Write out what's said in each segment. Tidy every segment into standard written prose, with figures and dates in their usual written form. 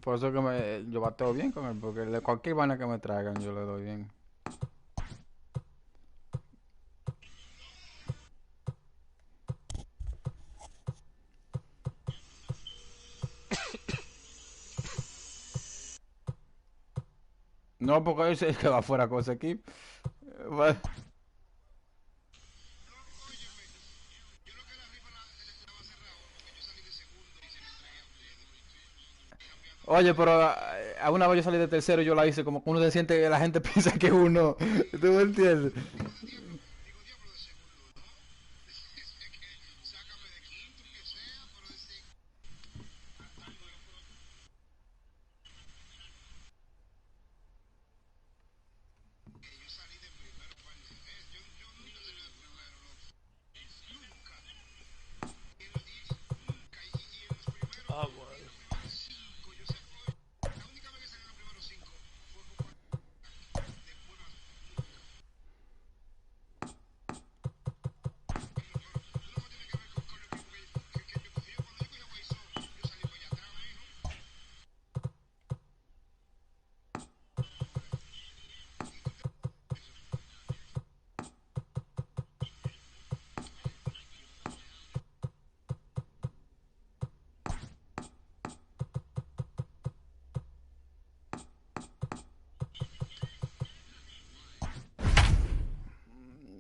Por eso que yo bateo bien con él, porque cualquier vaina que me traigan yo le doy bien. No, porque él se que va fuera con ese equipo. Va- Oye, pero a una vez yo salí de tercero y yo la hice como que uno se siente, la gente piensa que uno. ¿Tú me entiendes? Ah, bueno.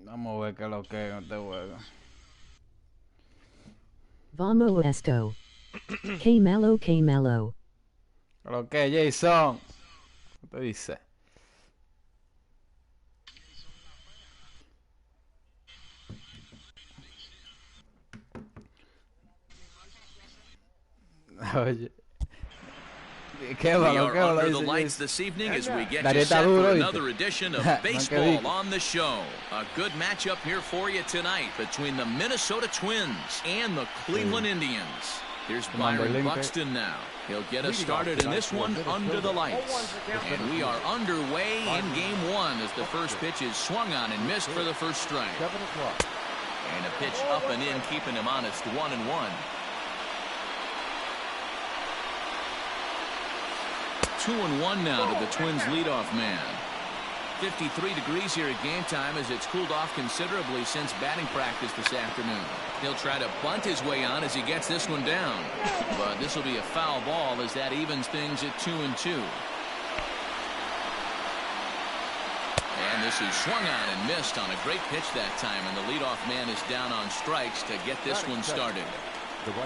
Vamos a ver qué es lo que es en este juego. Vamos esto. K-Mello K-Mello. Lo que es, Jason. ¿Qué te dice? Oye. ¿Qué We malo, are qué malo under the dice lights Jason? this evening as we get Darío you está set duro, for ¿viste? another edition of Man, que baseball diga. on the show. A good matchup here for you tonight between the Minnesota Twins and the Cleveland Indians. Here's Byron Buxton now. He'll get us started in this one under the lights. And we are underway in game one as the first pitch is swung on and missed for the first strike. And a pitch up and in, keeping him honest, 1-1. 2-1 now to the Twins leadoff man. 53 degrees here at game time as it's cooled off considerably since batting practice this afternoon. He'll try to bunt his way on as he gets this one down. But this will be a foul ball as that evens things at 2-2. And this is swung on and missed on a great pitch that time. And the leadoff man is down on strikes to get this one started.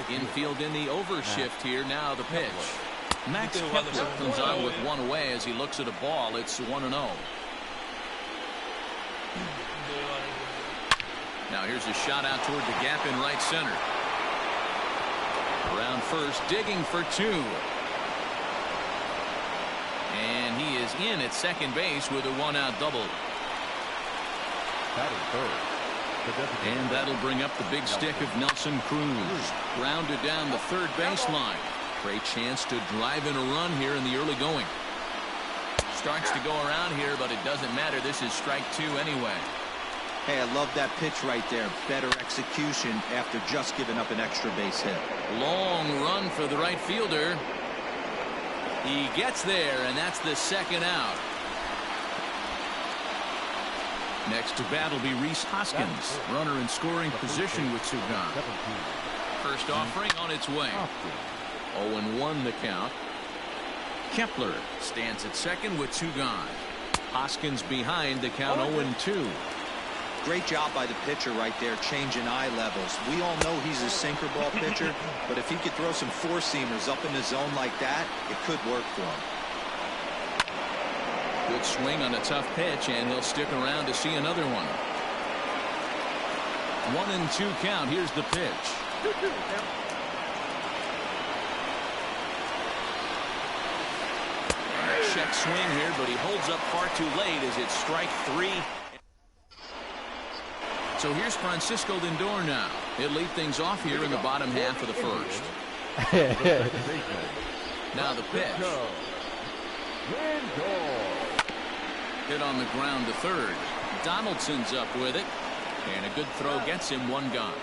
Infield in the overshift here now the pitch. Max Kepler comes on with one away as he looks at a ball. It's 1-0. Now here's a shot out toward the gap in right center. Around first, digging for two. And he is in at second base with a one-out double. And that'll bring up the big stick of Nelson Cruz. Grounded down the third baseline. Great chance to drive in a run here in the early going. Starts to go around here, but it doesn't matter. This is strike two anyway. Hey, I love that pitch right there. Better execution after just giving up an extra base hit. Long run for the right fielder. He gets there, and that's the second out. Next to bat will be Rhys Hoskins. Runner in scoring position with Sugan. First offering on its way. 0-1 the count. Kepler stands at second with two gone. Hoskins behind the count 0-2. Great job by the pitcher right there, changing eye levels. We all know he's a sinker ball pitcher, but if he could throw some four-seamers up in the zone like that, it could work for him. Good swing on a tough pitch, and he'll stick around to see another one. 1-2 count. Here's the pitch. Check swing here, but he holds up far too late as it's strike three. So here's Francisco Lindor now. He'll lead things off here in the bottom half of the first. Now the pitch. Hit on the ground to third. Donaldson's up with it. And a good throw gets him one gone.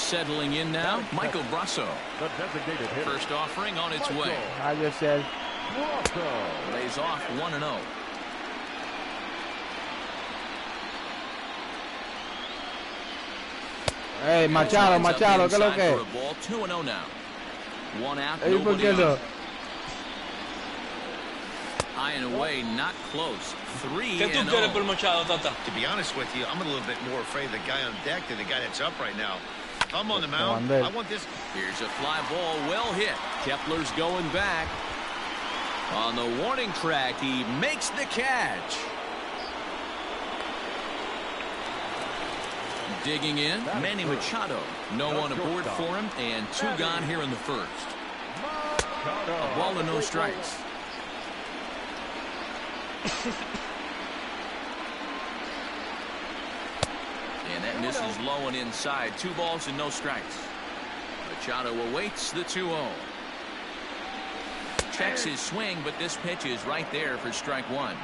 settling in now, Michael Brasso. First offering on its way. I just said. Lays off 1-0. Hey, Machado, Machado, ¿qué es lo que? 2-0 now. One out, Hey, ¿por qué no? High and away, not close. 3-0. ¿Qué tú quieres por Machado, Tata? To be honest with you, I'm a little bit more afraid of the guy on deck than the guy that's up right now. If I'm on the mound, I want this. Here's a fly ball, well hit. Kepler's going back. On the warning track, he makes the catch. Digging in, Manny Machado. No one aboard for him, and 2 gone here in the first. A ball and no strikes. And that misses low and inside. 2 balls and no strikes. Machado awaits the 2-0. Checks his swing, but this pitch is right there for strike 1.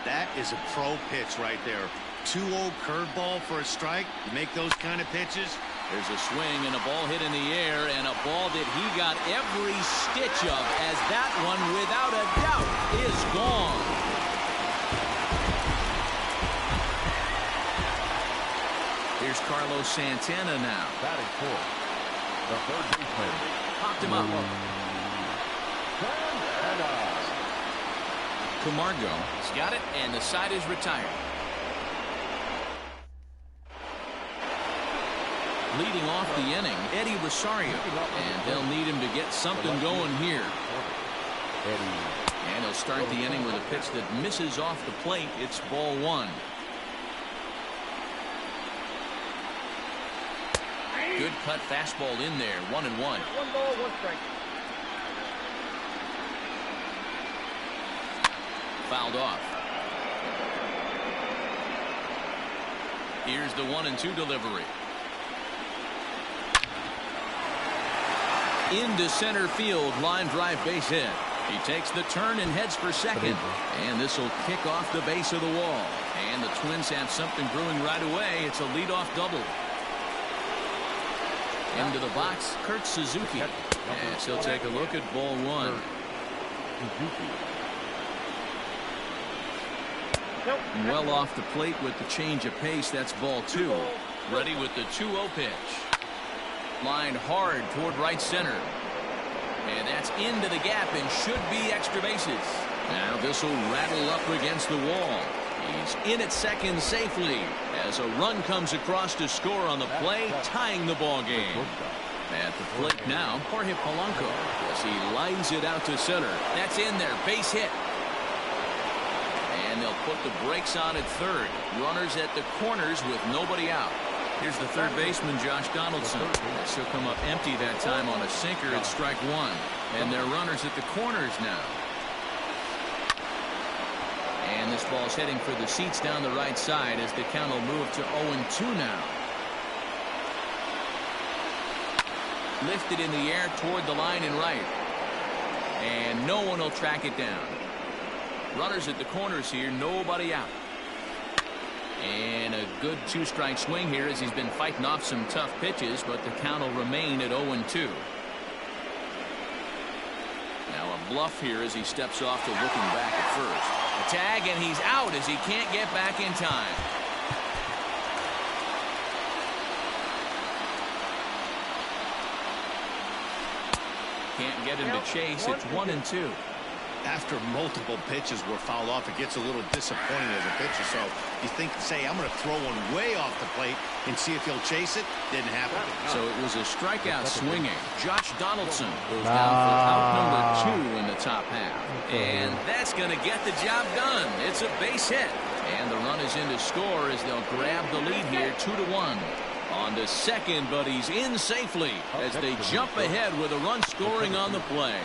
That is a pro pitch right there. 2-0 curveball for a strike. You make those kind of pitches. There's a swing and a ball hit in the air, and a ball that he got every stitch of, as that one, without a doubt, is gone. Here's Carlos Santana now. Batting fourth, the third baseman. Popped him up. Camargo's got it, and the side is retired. Leading off the inning, Eddie Rosario, and they'll need him to get something going here. And he'll start the inning with a pitch that misses off the plate. It's ball 1. Good cut fastball in there, 1-1. 1 ball, 1 strike. Fouled off. Here's the 1-2 delivery. Into center field, line drive base hit. He takes the turn and heads for second. And this will kick off the base of the wall. And the Twins have something brewing right away. It's a leadoff double. Into the box, Kurt Suzuki. And he'll take a look at ball 1. Well off the plate with the change of pace. That's ball 2. Ready with the 2-0 pitch. Lined hard toward right center. And that's into the gap and should be extra bases. Now this will rattle up against the wall. He's in at second safely as a run comes across to score on the play, tying the ball game. At the plate now, Jorge Polanco, as he lines it out to center. That's in there, base hit. And they'll put the brakes on at third. Runners at the corners with nobody out. Here's the third baseman, Josh Donaldson. He'll come up empty that time on a sinker at strike 1. And they're runners at the corners now. And this ball's heading for the seats down the right side as the count will move to 0-2 now. Lifted in the air toward the line and right. And no one will track it down. Runners at the corners here, nobody out. And a good 2-strike swing here as he's been fighting off some tough pitches, but the count will remain at 0-2. Now a bluff here as he steps off to looking back at first. A tag, and he's out as he can't get back in time. Can't get him to chase. It's 1-2. After multiple pitches were fouled off, it gets a little disappointing as a pitcher. So you think, say, I'm going to throw one way off the plate and see if he'll chase it. Didn't happen. So it was a strikeout swinging. Josh Donaldson goes down for out number 2 in the top half. And that's going to get the job done. It's a base hit. And the run is in to score as they'll grab the lead here 2-1. On to second, but he's in safely as they jump ahead with a run scoring on the play.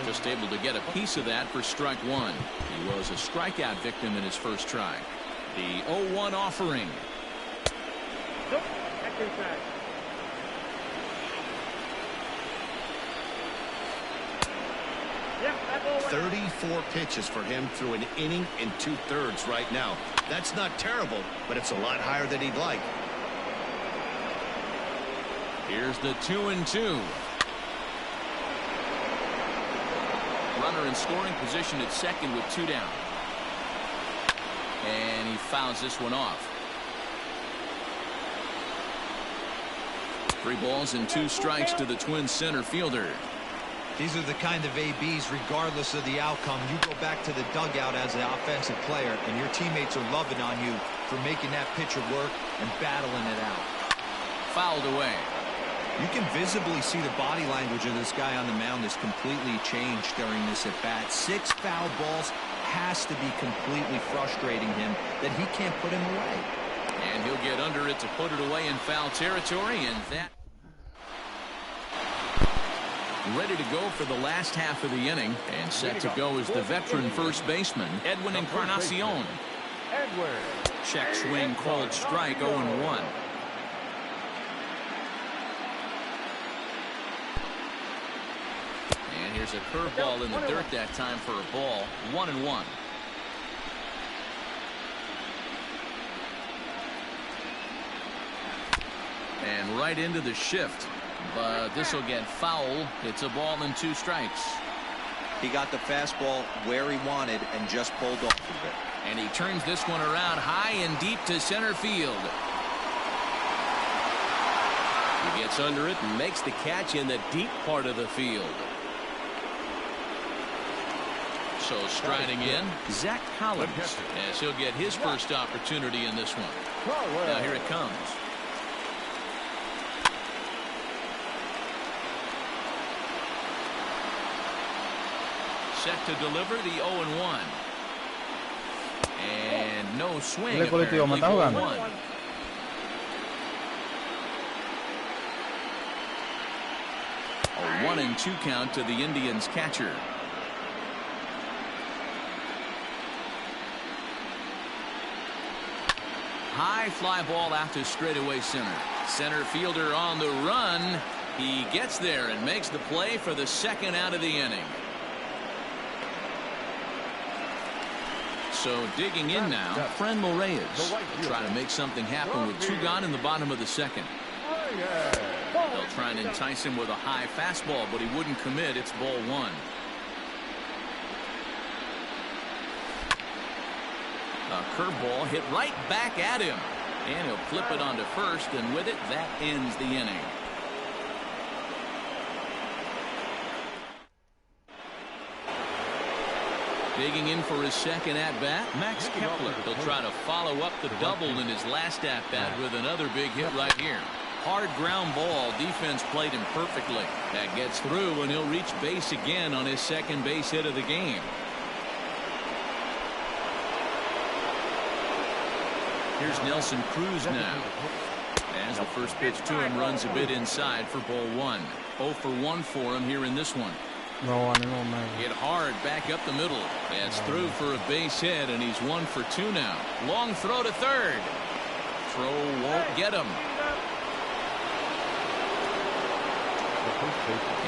Just able to get a piece of that for strike 1. He was a strikeout victim in his first try. The 0-1 offering. Nope. Back inside. Yep, that ball went 34 pitches for him through an inning and 2/3 right now. That's not terrible, but it's a lot higher than he'd like. Here's the 2-2. Runner in scoring position at second with 2 down. And he fouls this one off. 3 balls and 2 strikes to the Twins center fielder. These are the kind of ABs, regardless of the outcome. You go back to the dugout as an offensive player, and your teammates are loving on you for making that pitcher work and battling it out. Fouled away. You can visibly see the body language of this guy on the mound has completely changed during this at-bat. 6 foul balls has to be completely frustrating him that he can't put him away. And he'll get under it to put it away in foul territory, and that ready to go for the last half of the inning, and set to go is the veteran first baseman, Edwin Encarnacion. Check swing, called strike, 0-1. And here's a curveball in the dirt that time for a ball. 1-1. And right into the shift. But this will get foul. It's a ball and 2 strikes. He got the fastball where he wanted and just pulled off of it. And he turns this one around high and deep to center field. He gets under it and makes the catch in the deep part of the field. So striding in, Zach Collins, as he'll get his first opportunity in this one. Now here it comes. Set to deliver the 0-1. And no swing. Apparently 0-1. A 1-2 count to the Indians catcher. High fly ball out to straightaway center. Center fielder on the run. He gets there and makes the play for the second out of the inning. So digging in now, Franmil Reyes will try to make something happen with 2 gone in the bottom of the second. They'll try and entice him with a high fastball, but he wouldn't commit. It's ball 1. A curveball hit right back at him, and he'll flip it onto first, and with it, that ends the inning. Digging in for his second at-bat, Max Kepler. He'll try to follow up the double in his last at-bat with another big hit right here. Hard ground ball. Defense played him perfectly. That gets through, and he'll reach base again on his second base hit of the game. Here's Nelson Cruz now. As the first pitch to him runs a bit inside for ball 1. 0 for 1 for him here in this one. Hit hard back up the middle. That's through for a base hit, and he's 1 for 2 now. Long throw to third. Throw won't get him.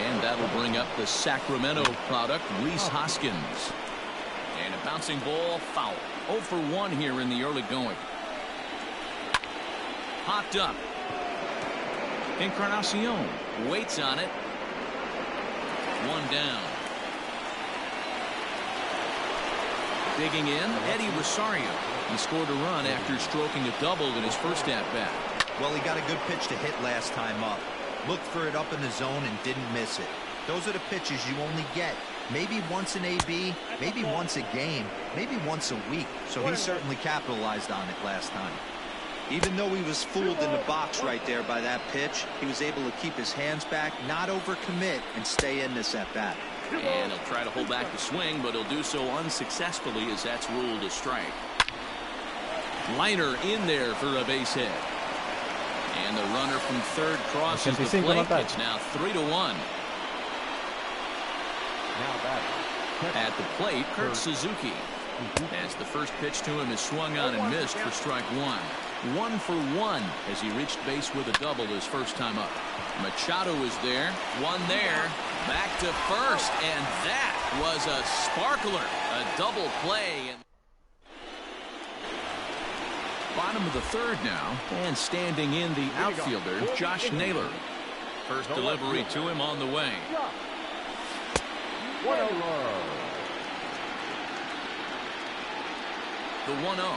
And that'll bring up the Sacramento product, Rhys Hoskins. And a bouncing ball, foul. 0 for 1 here in the early going. Popped up. Encarnacion waits on it. 1 down. Digging in, Eddie Rosario. He scored a run after stroking a double in his first at-bat. Well, he got a good pitch to hit last time up. Looked for it up in the zone and didn't miss it. Those are the pitches you only get maybe once in AB, maybe once a game, maybe once a week. So he certainly capitalized on it last time. Even though he was fooled in the box right there by that pitch, he was able to keep his hands back, not overcommit, and stay in this at-bat. And he'll try to hold back the swing, but he'll do so unsuccessfully as that's ruled a strike. Liner in there for a base hit. And the runner from third crosses the plate. It's now 3-1. At the plate, Kurt Suzuki. As the first pitch to him is swung on and missed for strike 1. 1 for 1 as he reached base with a double his first time up. Machado is there. 1 there. Back to first. And that was a sparkler. A double play. Bottom of the third now. And standing in the outfielder, Josh Naylor. First delivery to him on the way. 1-0. The 1-0.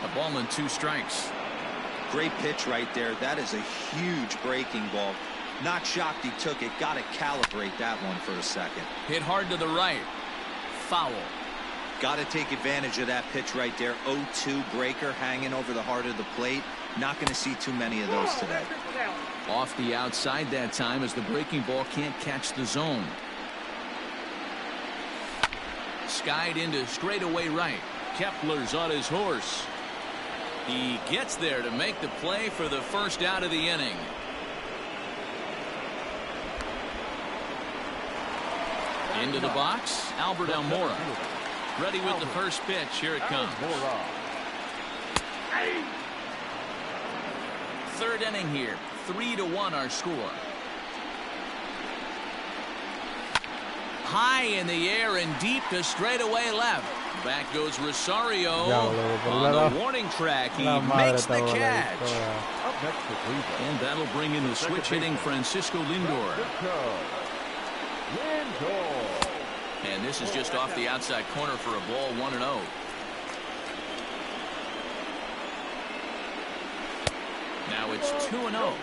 A ball and 2 strikes. Great pitch right there. That is a huge breaking ball. Not shocked he took it. Got to calibrate that one for a second. Hit hard to the right. Foul. Got to take advantage of that pitch right there. 0-2 breaker hanging over the heart of the plate. Not going to see too many of those today. Off the outside that time as the breaking ball can't catch the zone. Skied into straightaway right. Kepler's on his horse. He gets there to make the play for the first out of the inning. Into the box, Albert Almora. Ready with the first pitch. Here it comes. Third inning here. 3-1 our score. High in the air and deep to straightaway left. Back goes Rosario on the warning track. He makes the catch. Up next to Cleveland. And that'll bring in the switch hitting Francisco Lindor. And this is just off the outside corner for a ball, 1-0. Now it's 2-0.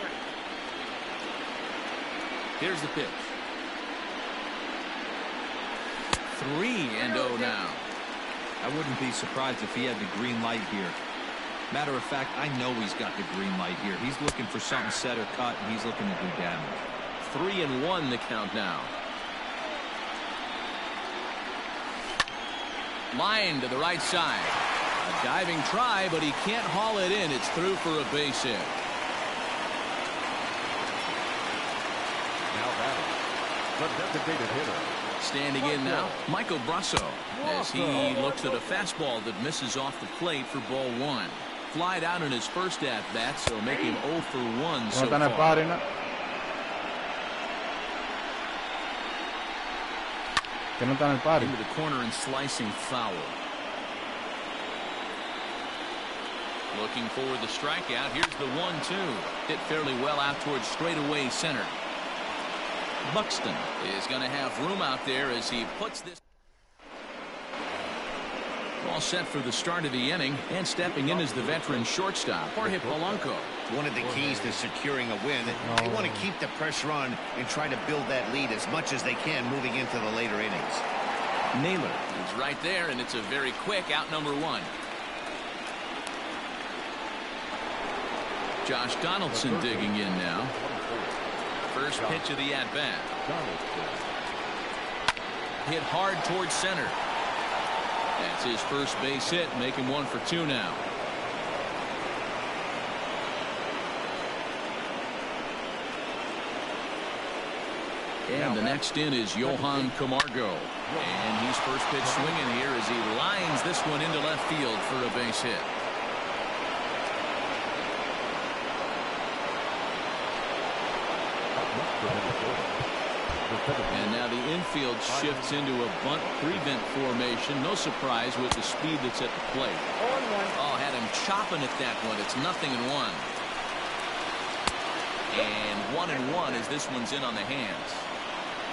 Here's the pitch. 3-0 now. I wouldn't be surprised if he had the green light here. Matter of fact, I know he's got the green light here. He's looking for something set or cut, and he's looking to do damage. 3-1 the count now. Line to the right side. A diving try, but he can't haul it in. It's through for a base hit. Now batting, the designated hitter. Standing in now, Michael Brasso, as he looks at a fastball that misses off the plate for ball 1. Flied out in his first at-bat, so make him 0 for 1 so far. Into the corner and slicing foul. Looking for the strikeout. Here's the 1-2. Hit fairly well out towards straightaway center. Buxton is going to have room out there as he puts this. All set for the start of the inning, and stepping in is the veteran shortstop, Jorge Polanco. One of the keys to securing a win, they want to keep the pressure on and try to build that lead as much as they can moving into the later innings. Naylor is right there, and it's a very quick out number 1. Josh Donaldson digging in now. First pitch of the at-bat. Hit hard towards center. That's his first base hit, making 1 for 2 now. And the next in is Johan Camargo. And he's first pitch swinging here as he lines this one into left field for a base hit. And now the infield shifts into a bunt prevent formation. No surprise with the speed that's at the plate. Oh, had him chopping at that one. It's 0-1. And 1-1 as this one's in on the hands.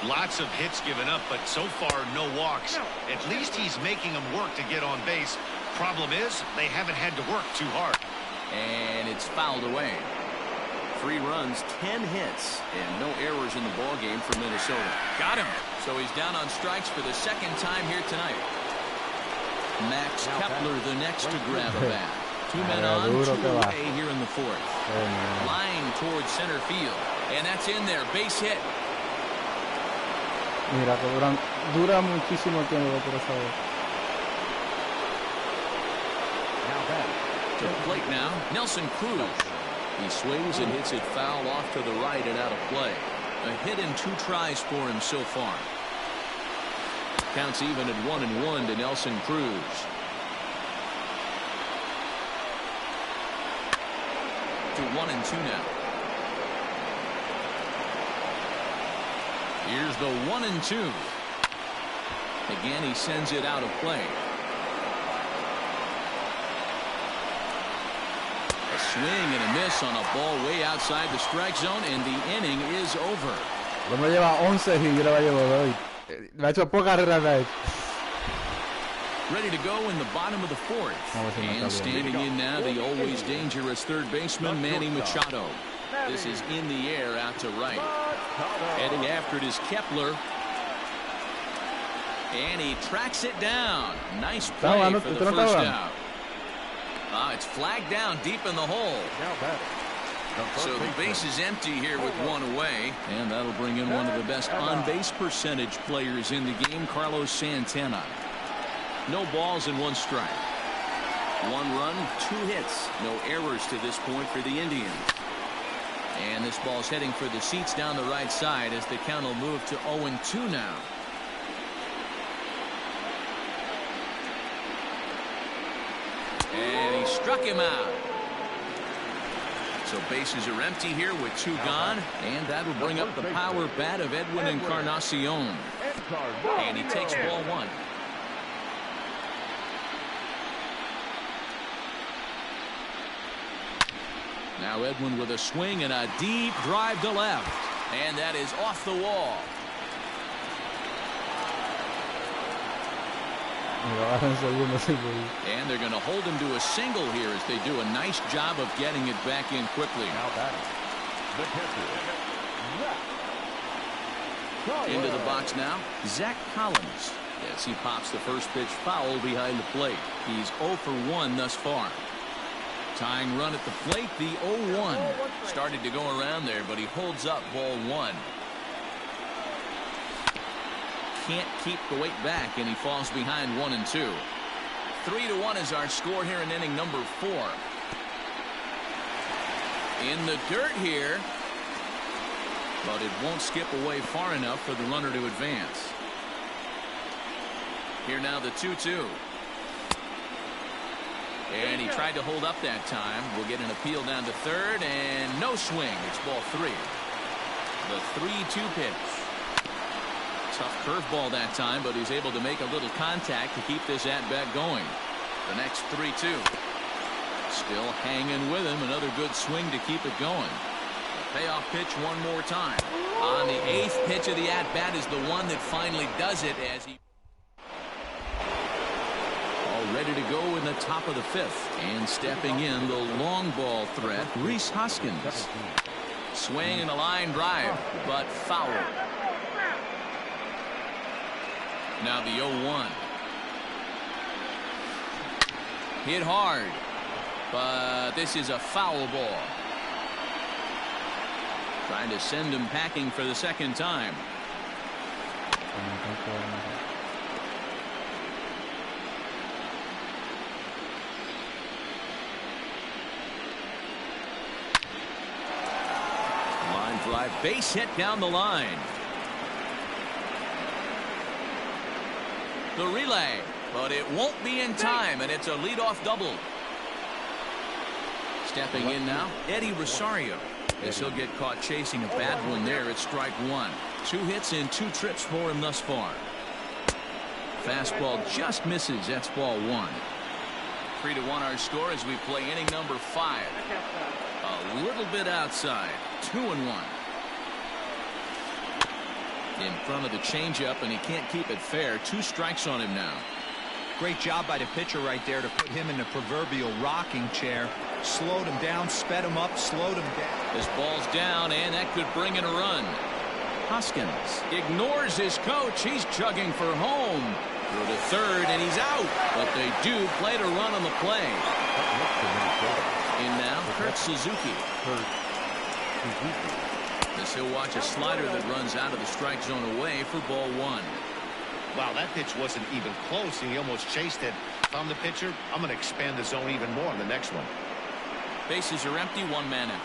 Lots of hits given up, but so far no walks. At least he's making them work to get on base. Problem is, they haven't had to work too hard. And it's fouled away. 3 runs, 10 hits, and no errors in the ballgame for Minnesota. Got him. So he's down on strikes for the second time here tonight. Max Kepler the next to grab a bat. 2 men on, 2 away here in the 4th. Line towards center field, and that's in there. Base hit. Mira que dura muchísimo tiempo por favor. To the plate now, Nelson Cruz. He swings and hits it foul off to the right and out of play. A hit in 2 tries for him so far. Counts even at 1-1 to Nelson Cruz. To 1-2 now. Here's the 1-2. Again, he sends it out of play. A swing and a miss on a ball way outside the strike zone, and the inning is over. El hombre lleva 11 y yo le llevo hoy. Me ha hecho pocas carreras. Ready to go in the bottom of the fourth. And standing in now, the always dangerous third baseman, Manny Machado. This is in the air out to right. Heading after it is Kepler. And he tracks it down. Nice play for the first out. It's flagged down deep in the hole. So the base is empty here with one away. And that'll bring in one of the best on-base percentage players in the game, Carlos Santana. No balls and one strike. 1 run, 2 hits. No errors to this point for the Indians. And this ball's heading for the seats down the right side as the count will move to 0-2 now. And he struck him out. So bases are empty here with 2 gone. And that will bring up the power bat of Edwin Encarnacion. And he takes ball 1. Now Edwin with a swing and a deep drive to left. And that is off the wall. And they're going to hold him to a single here as they do a nice job of getting it back in quickly. Into the box now, Zach Collins. Yes, he pops the first pitch foul behind the plate. He's 0 for 1 thus far. Tying run at the plate, the 0-1. Started to go around there, but he holds up ball 1. Can't keep the weight back, and he falls behind 1-2. 3-1 is our score here in inning number 4. In the dirt here, but it won't skip away far enough for the runner to advance. Here now the 2-2. And he tried to hold up that time. We'll get an appeal down to third, and no swing. It's ball 3. The 3-2 pitch. Tough curveball that time, but he's able to make a little contact to keep this at-bat going. The next 3-2. Still hanging with him. Another good swing to keep it going. The payoff pitch one more time. On the 8th pitch of the at-bat is the one that finally does it as he... Ready to go in the top of the 5th. And stepping in, the long ball threat, Rhys Hoskins. Swing and a line drive, but foul. Now the 0-1. Hit hard, but this is a foul ball. Trying to send him packing for the second time. Drive, base hit down the line. The relay, but it won't be in time, and it's a leadoff double. Stepping in now, Eddie Rosario. As he'll get caught chasing a bad one there at strike 1. 2 hits and 2 trips for him thus far. Fastball just misses. That's ball 1. 3-1 our score as we play inning number 5. A little bit outside. 2-1. In front of the changeup, and he can't keep it fair. 2 strikes on him now. Great job by the pitcher right there to put him in the proverbial rocking chair. Slowed him down, sped him up, slowed him down. This ball's down, and that could bring in a run. Hoskins ignores his coach. He's chugging for home. Through to third, and he's out. But they do play to run on the play. In now, Kurt Suzuki. This he'll watch a slider that runs out of the strike zone away for ball 1. Wow, that pitch wasn't even close, and he almost chased it. If I'm the pitcher, I'm going to expand the zone even more on the next one. Bases are empty, 1 man out.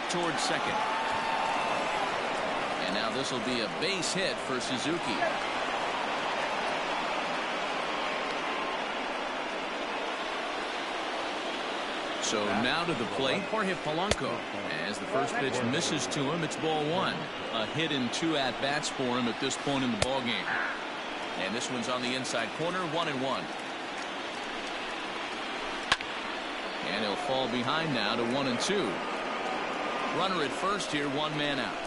Towards second. And now this will be a base hit for Suzuki. So now to the plate, Jorge Polanco. As the first pitch misses to him, it's ball one. A hit and 2 at-bats for him at this point in the ball game. And this one's on the inside corner, 1-1. And he'll fall behind now to 1-2. Runner at first here, 1 man out.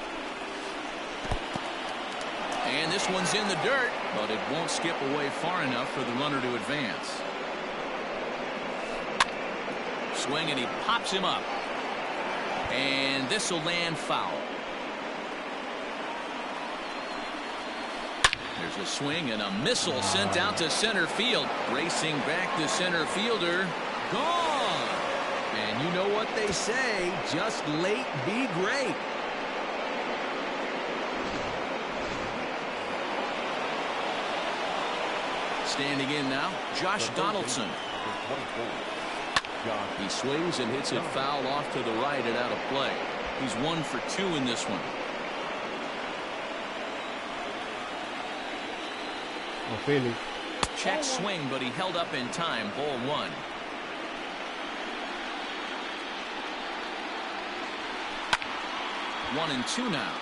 And this one's in the dirt, but it won't skip away far enough for the runner to advance. Swing, and he pops him up. And this will land foul. There's a swing and a missile sent out to center field. Racing back the center fielder. Gone. And you know what they say, just late be great. Standing in now, Josh Donaldson. He swings and hits it foul off to the right and out of play. He's 1 for 2 in this one. Oh, Philly. Check swing, but he held up in time. Ball 1. One and 2 now.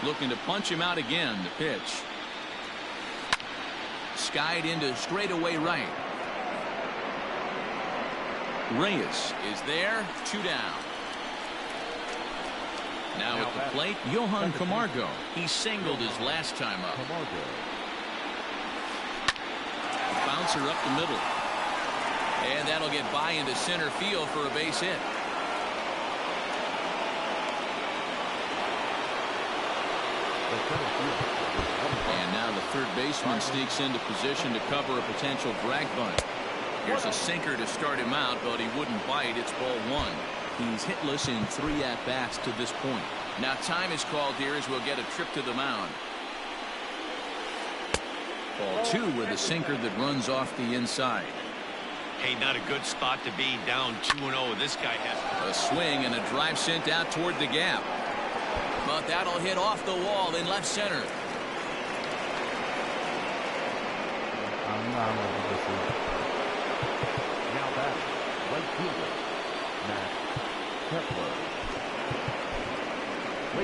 Looking to punch him out again. The pitch. Skied into straightaway right. Reyes is there. 2 down. Now at the plate, Johan Camargo. He singled his last time up. Bouncer up the middle. And that'll get by into center field for a base hit. And now the third baseman sneaks into position to cover a potential drag bunt. Here's a sinker to start him out, but he wouldn't bite. It's ball 1. He's hitless in 3 at-bats to this point. Now time is called here as we'll get a trip to the mound. Ball 2 with a sinker that runs off the inside. Hey, not a good spot to be, down 2-0. This guy has a swing and a drive sent out toward the gap. But that'll hit off the wall in left center. Now back, right fielder, Matt Kepler.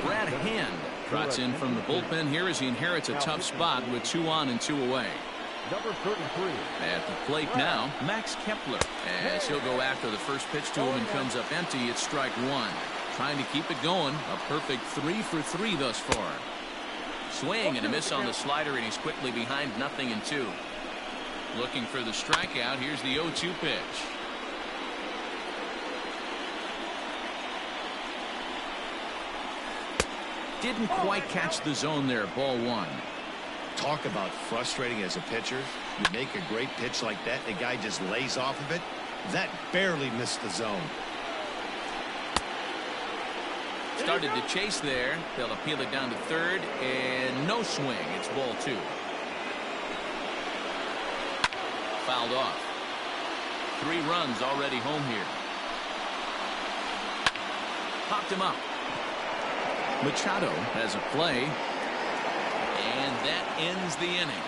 Brad Hand trots in from the bullpen here as he inherits a tough spot with 2 on and 2 away. Number 33. At the plate now, Max Kepler. As he'll go after the first pitch to him and comes up empty, it's strike 1. Trying to keep it going. A perfect 3 for 3 thus far. Swing and a miss on the slider, and he's quickly behind 0-2. Looking for the strikeout. Here's the 0-2 pitch. Didn't quite catch the zone there. Ball 1. Talk about frustrating as a pitcher. You make a great pitch like that, the guy just lays off of it. That barely missed the zone. Started to chase there. They'll appeal it down to third, and no swing. It's ball 2. Fouled off. 3 runs already home here. Popped him up. Machado has a play, and that ends the inning.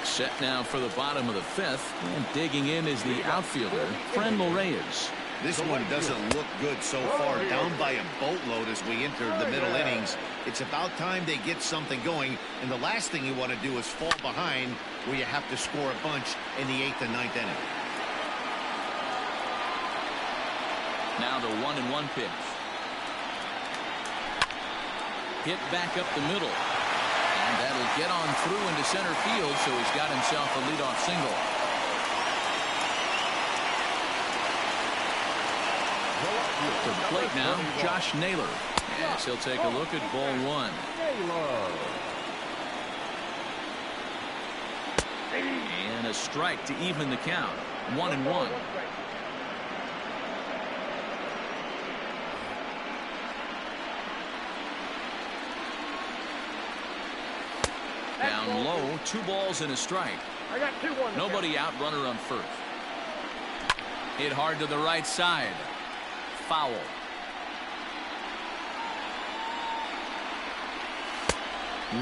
Set now for the bottom of the 5th, and digging in is the outfielder, Franmil Reyes. This one doesn't look good so far. Down by a boatload as we enter the middle innings. It's about time they get something going, and the last thing you want to do is fall behind where you have to score a bunch in the 8th and 9th inning. Now the 1-1 pitch. Hit back up the middle. And that'll get on through into center field, so he's got himself a leadoff single. To the plate now, Josh Naylor. Yes, he'll take a look at ball 1. And a strike to even the count. 1-1. Down low, 2 balls and a strike. I got 2-1. Nobody out, runner on first. Hit hard to the right side. Foul.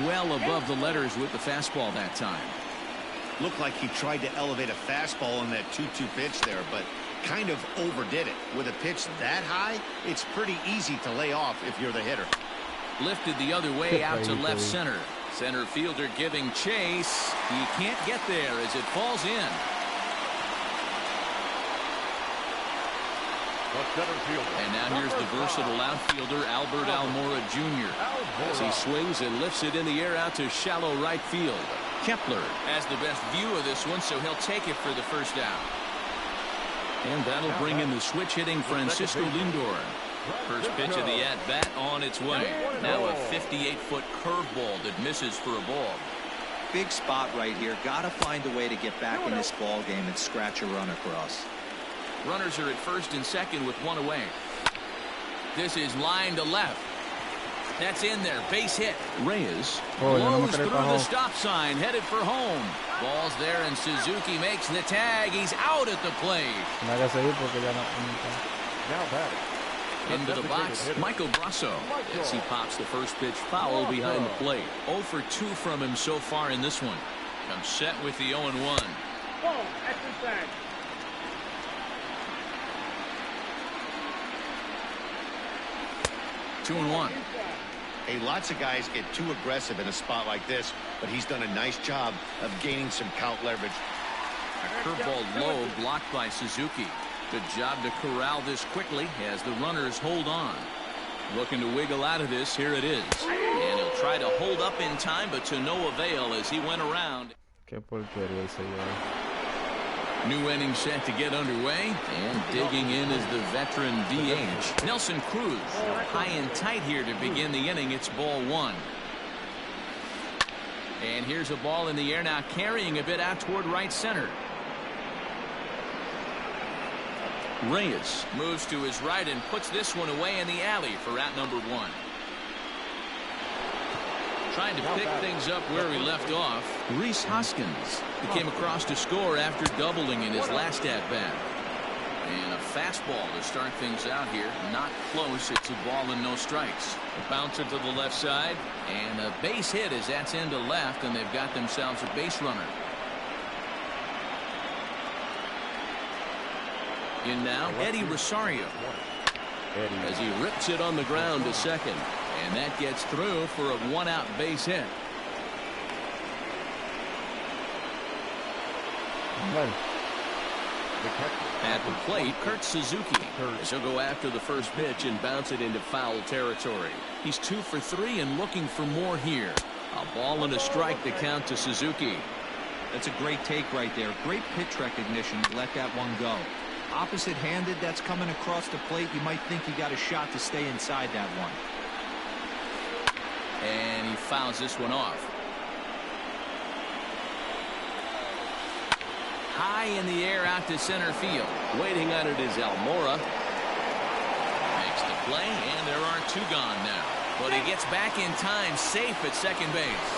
well above the letters with the fastball that time. Looked like he tried to elevate a fastball on that 2-2 pitch there, but kind of overdid it. With a pitch that high, it's pretty easy to lay off if you're the hitter. Lifted the other way out to left center. Center fielder giving chase. He can't get there as it falls in. And now here's the versatile outfielder Albert Almora Jr. as he swings and lifts it in the air out to shallow right field. Kepler has the best view of this one, so he'll take it for the first out. And that'll bring in the switch hitting Francisco Lindor. First pitch of the at-bat on its way. Now a 58-foot curveball that misses for a ball. Big spot right here. Got to find a way to get back in this ball game and scratch a run across. Runners are at first and second with one away. This is line to left. That's in there. Base hit. Reyes blows through the stop sign, headed for home. Ball's there, and Suzuki makes the tag. He's out at the plate. Now batting. Into the box, Michael Brasso, as he pops the first pitch foul behind the plate. 0 for 2 from him so far in this one. Comes set with the 0-1. Ball, extra tag. 2-1. Hey, lots of guys get too aggressive in a spot like this, but he's done a nice job of gaining some count leverage. A curveball low, blocked by Suzuki. Good job to corral this quickly as the runners hold on. Looking to wiggle out of this. Here it is. And he'll try to hold up in time, but to no avail as he went around. New inning set to get underway, and digging in is the veteran DH Nelson Cruz. High and tight here to begin the inning. It's ball 1. And here's a ball in the air now, carrying a bit out toward right center. Reyes moves to his right and puts this one away in the alley for out number 1. Trying to pick things up where he left off. Rhys Hoskins. He came across to score after doubling in his last at-bat. And a fastball to start things out here. Not close. It's a ball and no strikes. A bouncer to the left side. And a base hit as that's into left, and they've got themselves a base runner. In now, Eddie Rosario. As he rips it on the ground to second. And that gets through for a 1-out base hit. At the plate, Kurt Suzuki. As he'll go after the first pitch and bounce it into foul territory. He's 2 for 3 and looking for more here. A ball and a strike to count to Suzuki. That's a great take right there. Great pitch recognition to let that one go. Opposite-handed, that's coming across the plate. You might think you got a shot to stay inside that one. And he fouls this one off. High in the air out to center field. Waiting on it is Almora. Makes the play, and there are 2 gone now. But he gets back in time, safe at second base.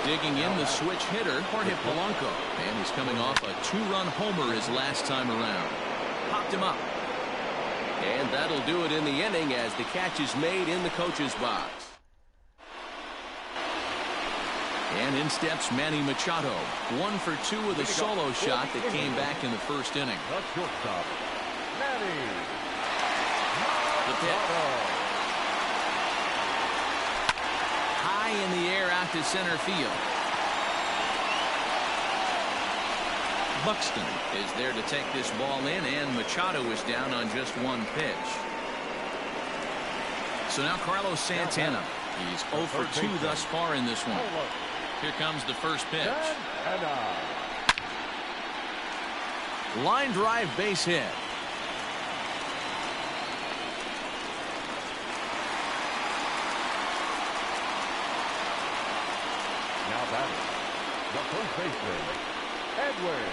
Digging in the switch hitter, Jorge Polanco. And he's coming off a 2-run homer his last time around. Popped him up. And that'll do it in the inning as the catch is made in the coach's box. And in steps Manny Machado. 1 for 2 with a solo shot that came back in the first inning. The shortstop, Manny The pitch. High in the air out to center field. Buxton is there to take this ball in, and Machado is down on just 1 pitch. So now Carlos Santana. He's 0 for 2 thus far in this one. Here comes the first pitch. Line drive base hit. Now batting, the first baseman, Edwin.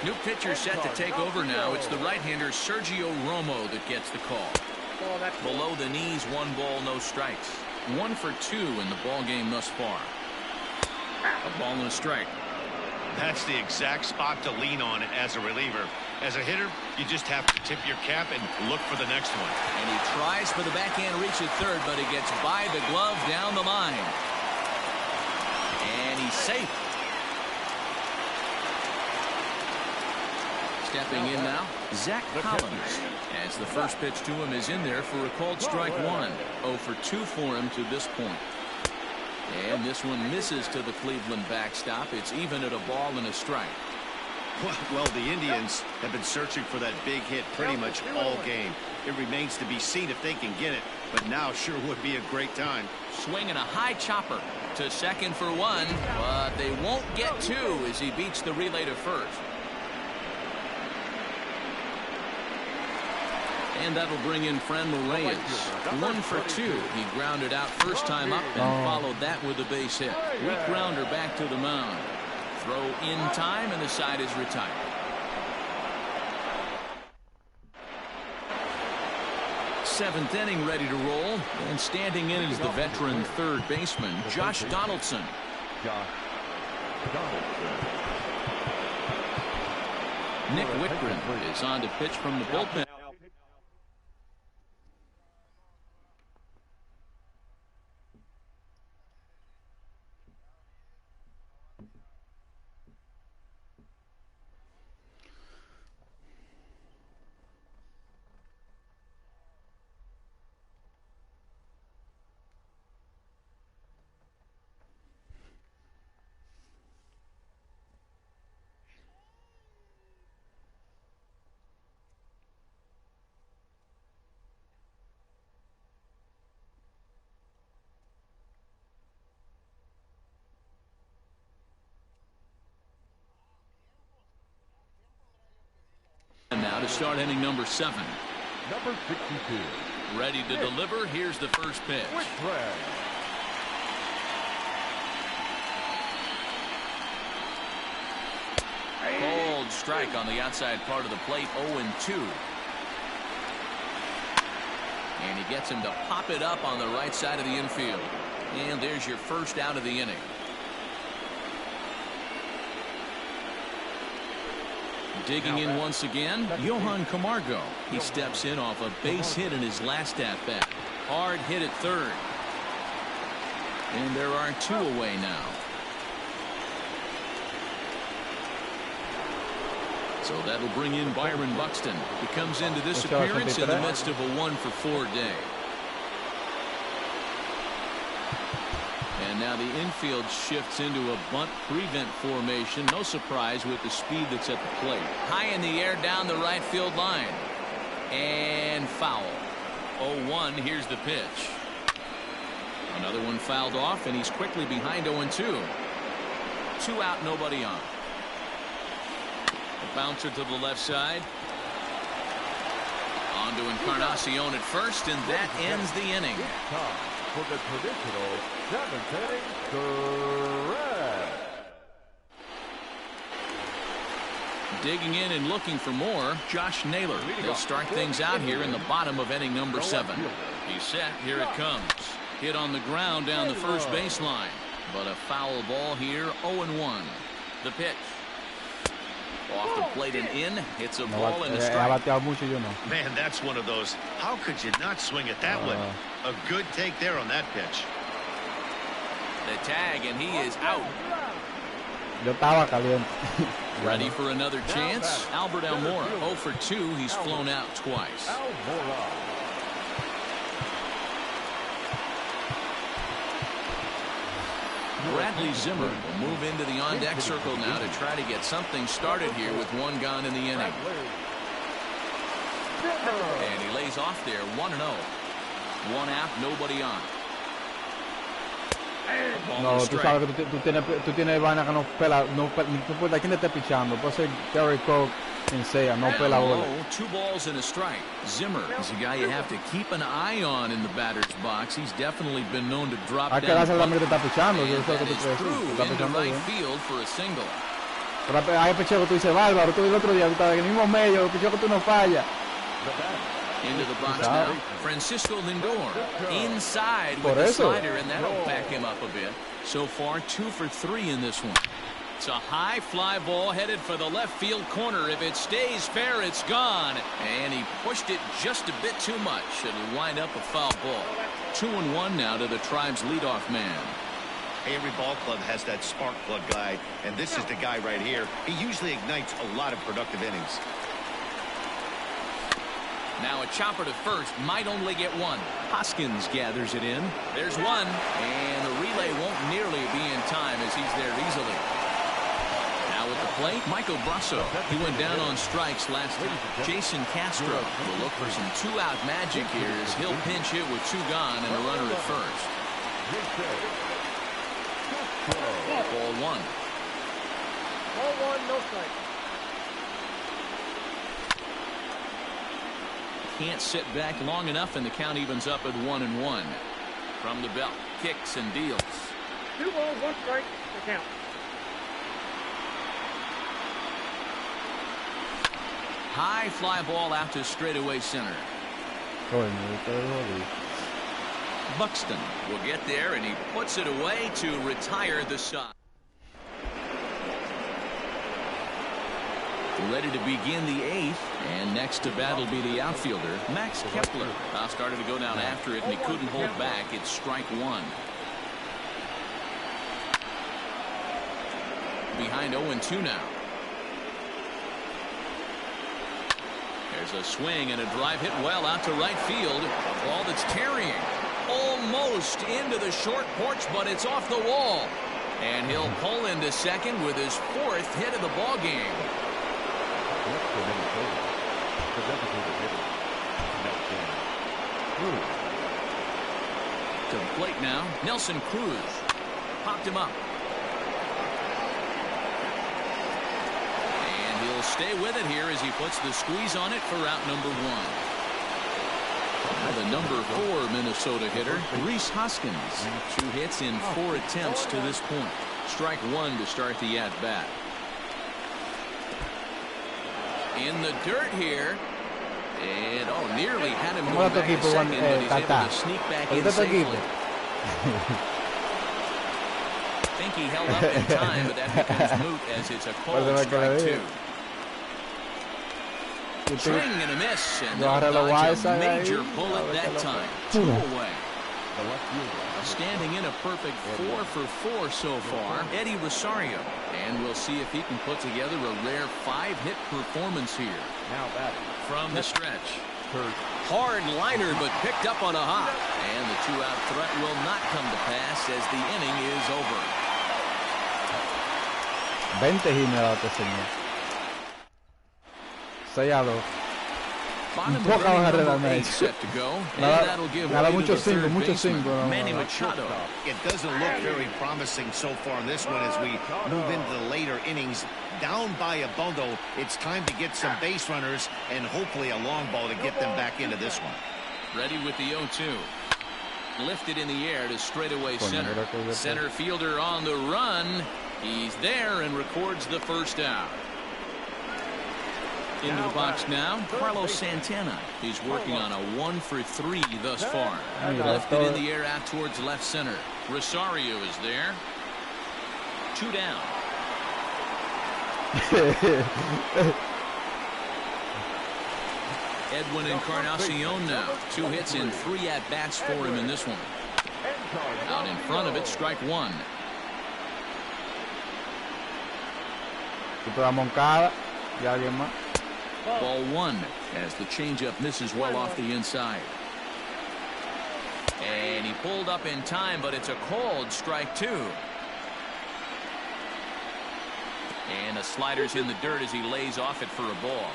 New pitcher set to take over now. It's the right-hander Sergio Romo that gets the call. Below the knees, 1 ball, no strikes. 1 for 2 in the ball game thus far. A ball and a strike. That's the exact spot to lean on as a reliever. As a hitter, you just have to tip your cap and look for the next one. And he tries for the backhand reach at third, but he gets by the glove down the line. safe. Stepping in now, Zach Collins, as the first pitch to him is in there for a called strike one. 0 for 2 for him to this point. And this one misses to the Cleveland backstop. It's even at a ball and a strike. Well, the Indians have been searching for that big hit pretty much all game. It remains to be seen if they can get it, but now sure would be a great time. Swinging a high chopper to second for one, but they won't get two as he beats the relay to first. And that'll bring in Franmil Reyes. 1 for 2. He grounded out first time up and followed that with a base hit. Weak grounder back to the mound. Throw in time, and the side is retired. Seventh inning ready to roll. And standing in is the veteran third baseman, Josh Donaldson. Nick Whitgren is on to pitch from the bullpen. Now to start inning number 7. Number 62. Ready to deliver. Here's the first pitch. Cold strike on the outside part of the plate. 0-2. And he gets him to pop it up on the right side of the infield. And there's your first out of the inning. Digging in once again, Johan Camargo. He steps in off a base hit in his last at-bat. Hard hit at third. And there are 2 away now. So that'll bring in Byron Buxton. He comes into this appearance in the midst of a 1 for 4 day. And now the infield shifts into a bunt prevent formation. No surprise with the speed that's at the plate. High in the air down the right field line. And foul. 0-1. Here's the pitch. Another one fouled off, and he's quickly behind 0-2. 2 out, nobody on. A bouncer to the left side. On to Encarnacion at first, and that ends the inning. For the traditional 7th inning, correct. Digging in and looking for more, Josh Naylor. He'll start things out here in the bottom of inning number 7. He's set. Here it comes. Hit on the ground down the first baseline. But a foul ball here. 0-1. The pitch. Off the plate and in. It's a ball and a strike. Man, that's one of those. How could you not swing at that one? A good take there on that pitch. The tag, and he is out. Ready for another chance? Albert Almora, 0 for 2. He's flown out twice. Bradley Zimmer will move into the on-deck circle now to try to get something started here with 1 gone in the inning. And he lays off there, 1-0. 1 out, nobody on. No, tú sabes que tú tienes vaina que no pela, no importa quién te esté pichando, puede ser Gary Coke, quien sea, no pela bola. 2 balls and a strike. Zimmer is a guy you have to keep an eye on in the batter's box. He's definitely been known to drop down. Hay que darse la mira que está pichando, yo and sé que that tú is crees. through Está into pichando right bien. field for a single. Pero hay picheo que tú dices, bárbaro, tú el otro día, tú estabas en el mismo medio, el picheo que tú no fallas. Into the box now, Francisco Lindor inside with Por the eso. slider, and that'll back him up a bit. So far, 2 for 3 in this one. It's a high fly ball headed for the left field corner. If it stays fair, it's gone. And he pushed it just a bit too much. It'll wind up a foul ball. 2-1 now to the Tribe's leadoff man. Hey, every ball club has that spark plug guy, and this is the guy right here. He usually ignites a lot of productive innings. Now a chopper to first, might only get one. Hoskins gathers it in. There's one, and the relay won't nearly be in time as he's there easily. Now at the plate, Michael Brasso. He went down on strikes last time. Jason Castro will look for some two-out magic here as he'll pinch hit with two gone and a runner at first. Ball one. Ball one, no strike. Can't sit back long enough, and the count evens up at 1-1. From the belt, kicks and deals. 2 balls, 1 strike, the count. High fly ball out to straightaway center. Buxton will get there, and he puts it away to retire the side. Ready to begin the 8th, and next to bat will be the outfielder, Max Kepler. Started to go down after it, and he couldn't hold back. It's strike one. Behind 0-2 now. There's a swing and a drive hit well out to right field. A ball that's carrying almost into the short porch, but it's off the wall. And he'll pull into second with his 4th hit of the ball game. To the plate now, Nelson Cruz popped him up. And he'll stay with it here as he puts the squeeze on it for out number 1. Now the number 4 Minnesota hitter, Rhys Hoskins. 2 hits in 4 attempts to this point. Strike 1 to start the at-bat. In the dirt here. And nearly had him going back to second, but he's able to sneak back in safely. Think he held up in time, but that becomes moot as it's a cold strike 2. Swing and a miss, and they'll dodge a major bullet that time. 2 away. Standing in a perfect 4 for 4 so far, Eddie Rosario. And we'll see if he can put together a rare 5-hit performance here. Now batting from the stretch. Hard liner, but picked up on a hop. And the 2-out threat will not come to pass as the inning is over. 20 hits me ha dado este señor. 6-2. Poca barrera me ha hecho. Nada, mucho 5, mucho 5. Manny Machado. It doesn't look very promising so far in this one as we move into the later innings. Down by a bundle, it's time to get some base runners and hopefully a long ball to get them back into this one. Ready with the 0-2. Lifted in the air to straightaway center. Center fielder on the run. He's there and records the first out. Into the box now, Carlos Santana. He's working on a 1 for 3 thus far. Lifted in the air out towards left center. Rosario is there. 2 down. Edwin Encarnacion now. 2 hits in 3 at-bats for him in this one. Out in front of it, strike 1. Ball 1 as the changeup misses well off the inside. And he pulled up in time, but it's a called strike 2. And the slider's in the dirt as he lays off it for a ball.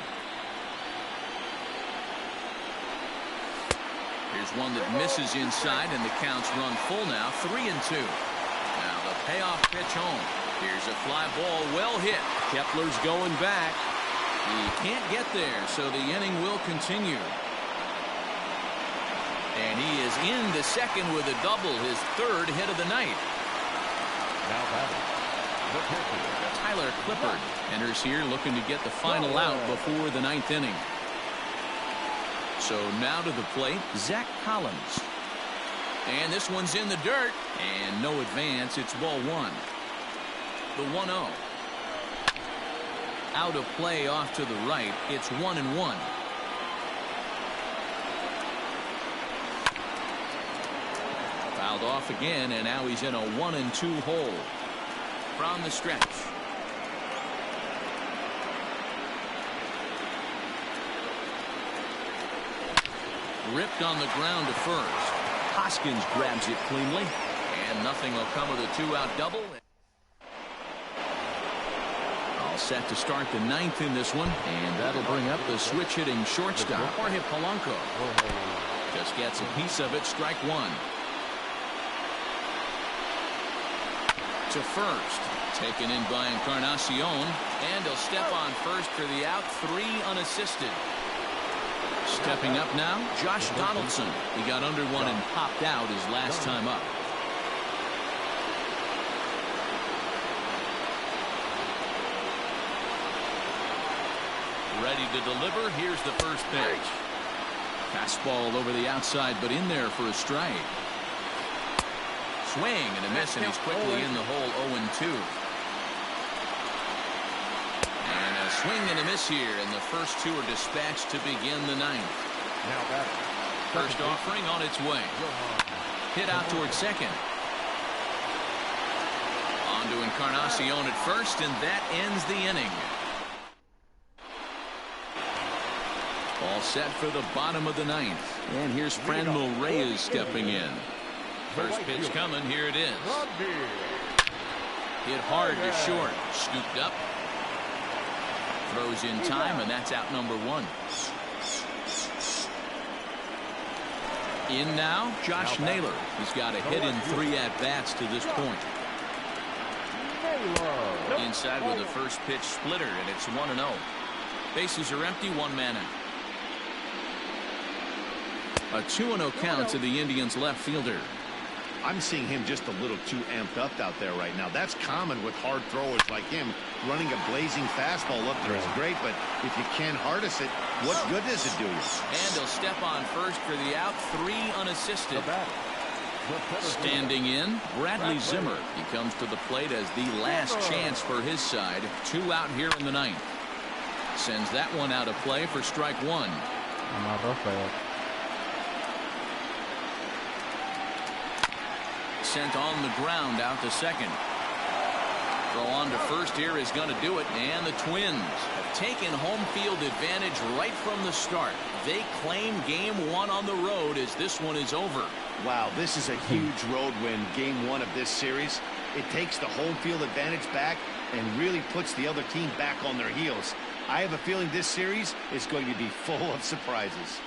Here's one that misses inside, and the count's run full now, 3-2. Now the payoff pitch home. Here's a fly ball, well hit. Kepler's going back. He can't get there, so the inning will continue. And he is into second with a double, his 3rd hit of the night. Now batting, the pitcher, Tyler Clippard enters here looking to get the final out before the 9th inning. So now to the plate, Zach Collins. And this one's in the dirt, and no advance. It's ball 1. The 1-0. Out of play off to the right. It's 1-1. Fouled off again, and now he's in a 1-2 hole from the stretch. Ripped on the ground to first. Hoskins grabs it cleanly, and nothing will come of the 2-out double. All set to start the 9th in this one, and that'll bring up the switch hitting shortstop. Jorge Polanco just gets a piece of it. Strike one. To first, taken in by Encarnacion, and he'll step on first for the out. 3 unassisted. Stepping up now, Josh Donaldson. He got under one and popped out his last time up. Ready to deliver. Here's the first pitch. Fastball over the outside, but in there for a strike. Swing and a miss, and he's quickly in the hole. 0-2. And a swing and a miss here, and the first 2 are dispatched to begin the 9th. First offering on its way. Hit out towards second. On to Encarnacion at first, and that ends the inning. All set for the bottom of the 9th. And here's Franmil Reyes stepping in. First pitch coming. Here it is. Hit hard to short. Scooped up. Throws in time, and that's out number 1. In now, Josh Naylor. He's got a hit in 3 at-bats to this point. Inside with the first pitch splitter, and it's 1-0. Bases are empty, 1 man out. A 2-0 count to the Indians left fielder. I'm seeing him just a little too amped up out there right now. That's common with hard throwers like him. Running a blazing fastball up there is great, but if you can't harness it, what good does it do you? And he'll step on first for the out. 3 unassisted. Standing in, Bradley Zimmer. He comes to the plate as the last chance for his side. 2 out here in the 9th. Sends that one out of play for strike 1. Sent on the ground out to second. Throw on to first here is going to do it, and the Twins have taken home field advantage right from the start. They claim game 1 on the road as this one is over. Wow, this is a huge road win, game 1 of this series. It takes the home field advantage back and really puts the other team back on their heels. I have a feeling this series is going to be full of surprises.